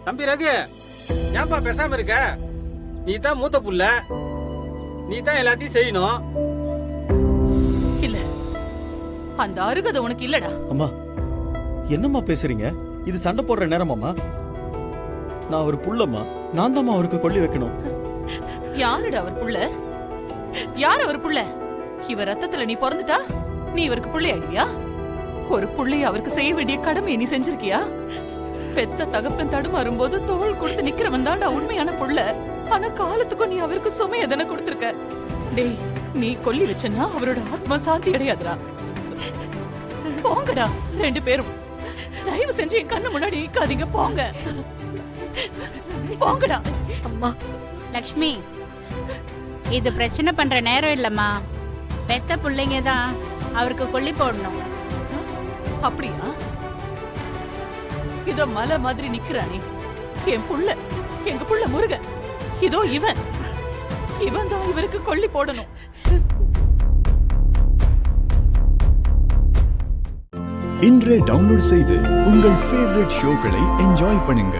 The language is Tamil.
தம்பி ரகு, ஏன்பா பேசாம இருக்க? நீ தான் மூத்த புள்ள, நீ தான் எல்லாத்தையும் செய்யணும். இல்ல, அந்த அருகதை உனக்கு இல்லடா. அம்மா என்னம்மா பேசுறீங்க? இது சண்டை போடுற நேரமாம்மா? நான் அவர் புள்ளம்மா, நான் தான் அவருக்கு கொள்ளி வைக்கணும். யாருடா அவர் புள்ள? யார் அவர் புள்ள? இவர் ரத்தத்துல நீ பிறந்துட்டா நீ இவருக்கு புள்ளை ஆயிடுவியா? ஒரு புள்ளைய அவருக்கு செய்ய வேண்டிய கடமையை நீ செஞ்சிருக்கியா? பெத்த தகப்பன் தடுமாறும் போது தோள் கொடுத்து நிக்கிறவன் தான்டா உண்மையான புள்ள. ஆனா காலத்துக்கும் நீ அவருக்கு சுமைய தானே கொடுத்திருக்க. டேய், நீ கொல்லி வச்சனா அவரோட ஆத்மா சாந்தி அடையாதுடா. போங்கடா ரெண்டு பேரும், தயவு செஞ்சு என் கண்ணு முன்னாடி நிக்காதீங்க. போங்க போங்கடா. அம்மா லக்ஷ்மி, இது பிரச்சனை பண்ற நேரம் இல்லம்மா. பெத்த பிள்ளைங்க தான் அவருக்கு கொல்லி போடணும். அப்படியா? இதோ மலை மாதிரி நிக்கிறானே என் புள்ள, எங்க புள்ள முருகன். இதோ இவன் தான் இவருக்கு கொல்லி போடணும். இன்றே டவுன்லோட் செய்து உங்கள் ஃபேவரட் ஷோக்களை என்ஜாய் பண்ணுங்க.